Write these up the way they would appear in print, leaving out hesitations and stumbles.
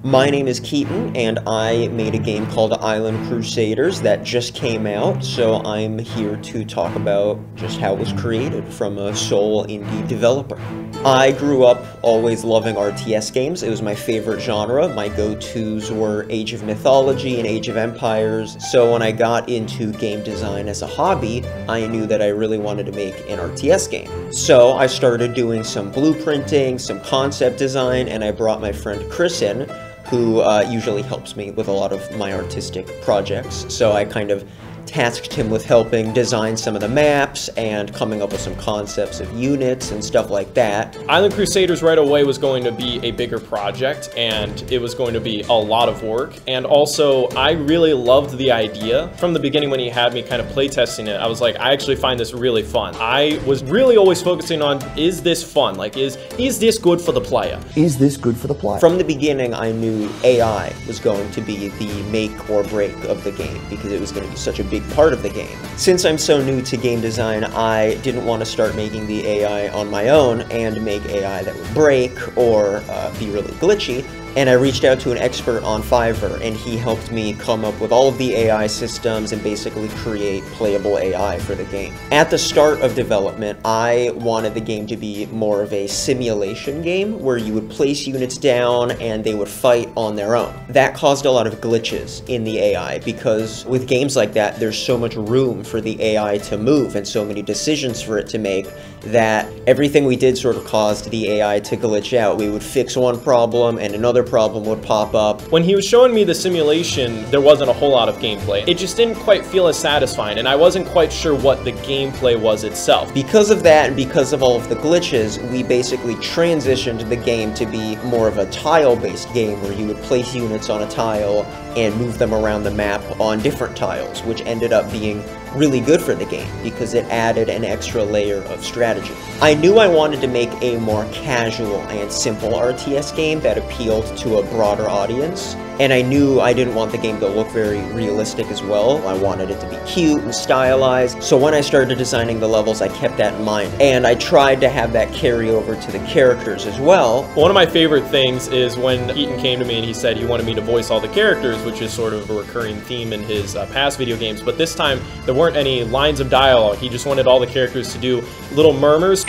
My name is Keaton, and I made a game called Island Crusaders that just came out, so I'm here to talk about just how it was created from a sole indie developer. I grew up always loving RTS games. It was my favorite genre. My go-tos were Age of Mythology and Age of Empires, so when I got into game design as a hobby, I knew that I really wanted to make an RTS game. So I started doing some blueprinting, some concept design, and I brought my friend Chris in, who usually helps me with a lot of my artistic projects. So I kind of tasked him with helping design some of the maps and coming up with some concepts of units and stuff like that. Island Crusaders right away was going to be a bigger project, and it was going to be a lot of work. And also, I really loved the idea. From the beginning when he had me kind of playtesting it, I was like, I actually find this really fun. I was really always focusing on, is this fun? Like, is this good for the player? Is this good for the player? From the beginning, I knew AI was going to be the make or break of the game because it was going to be such a big part of the game. Since I'm so new to game design, I didn't want to start making the AI on my own and make AI that would break or be really glitchy. And I reached out to an expert on Fiverr, and he helped me come up with all of the AI systems and basically create playable AI for the game. At the start of development, I wanted the game to be more of a simulation game where you would place units down and they would fight on their own. That caused a lot of glitches in the AI because with games like that, there's so much room for the AI to move and so many decisions for it to make that everything we did sort of caused the AI to glitch out. We would fix one problem and another problem would pop up. When he was showing me the simulation, there wasn't a whole lot of gameplay. It just didn't quite feel as satisfying, and I wasn't quite sure what the gameplay was itself. Because of that, and because of all of the glitches, we basically transitioned the game to be more of a tile-based game where you would place units on a tile and move them around the map on different tiles, which ended up being really good for the game because it added an extra layer of strategy. I knew I wanted to make a more casual and simple RTS game that appealed to a broader audience, and I knew I didn't want the game to look very realistic as well. I wanted it to be cute and stylized, so when I started designing the levels, I kept that in mind, and I tried to have that carry over to the characters as well. One of my favorite things is when Keaton came to me and he said he wanted me to voice all the characters, which is sort of a recurring theme in his past video games, but this time there weren't any lines of dialogue. He just wanted all the characters to do little murmurs.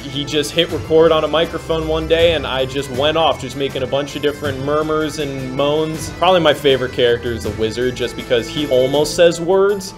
He just hit record on a microphone one day and I just went off just making a bunch of different murmurs and moans. Probably my favorite character is the wizard just because he almost says words.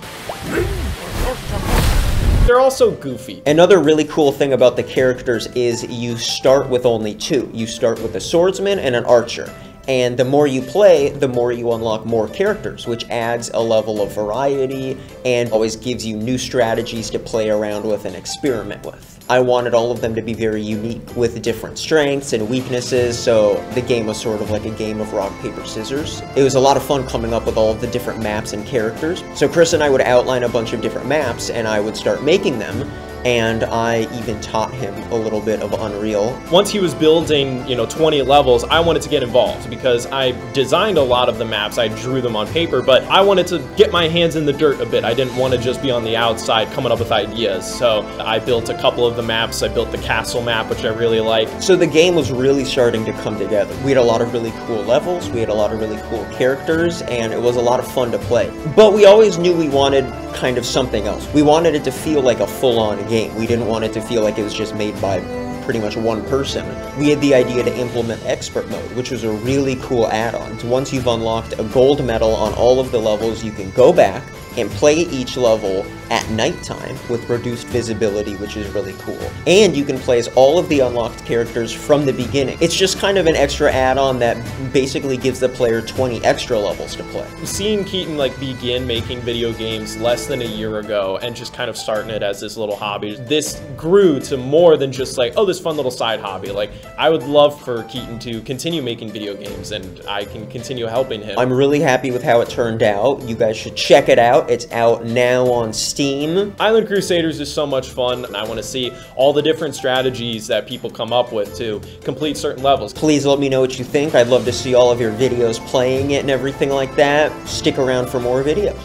They're also goofy. Another really cool thing about the characters is you start with only two. You start with a swordsman and an archer. And the more you play, the more you unlock more characters, which adds a level of variety and always gives you new strategies to play around with and experiment with. I wanted all of them to be very unique with different strengths and weaknesses, so the game was sort of like a game of rock, paper, scissors. It was a lot of fun coming up with all of the different maps and characters. So Chris and I would outline a bunch of different maps and I would start making them. And I even taught him a little bit of Unreal. Once he was building, 20 levels, I wanted to get involved because I designed a lot of the maps, I drew them on paper, but I wanted to get my hands in the dirt a bit. I didn't want to just be on the outside coming up with ideas. So I built a couple of the maps. I built the castle map, which I really liked. So the game was really starting to come together. We had a lot of really cool levels, we had a lot of really cool characters, and it was a lot of fun to play. But we always knew we wanted kind of something else. We wanted it to feel like a full-on game. We didn't want it to feel like it was just made by pretty much one person. We had the idea to implement expert mode, which was a really cool add-on. Once you've unlocked a gold medal on all of the levels, you can go back and play each level at nighttime with reduced visibility, which is really cool. And you can play as all of the unlocked characters from the beginning. It's just kind of an extra add-on that basically gives the player 20 extra levels to play. Seeing Keaton begin making video games less than a year ago and just kind of starting it as this little hobby, this grew to more than just like, oh, this fun little side hobby. Like, I would love for Keaton to continue making video games and I can continue helping him. I'm really happy with how it turned out. You guys should check it out. It's out now on Steam. Island Crusaders is so much fun, and I want to see all the different strategies that people come up with to complete certain levels. Please let me know what you think. I'd love to see all of your videos playing it and everything like that. Stick around for more videos.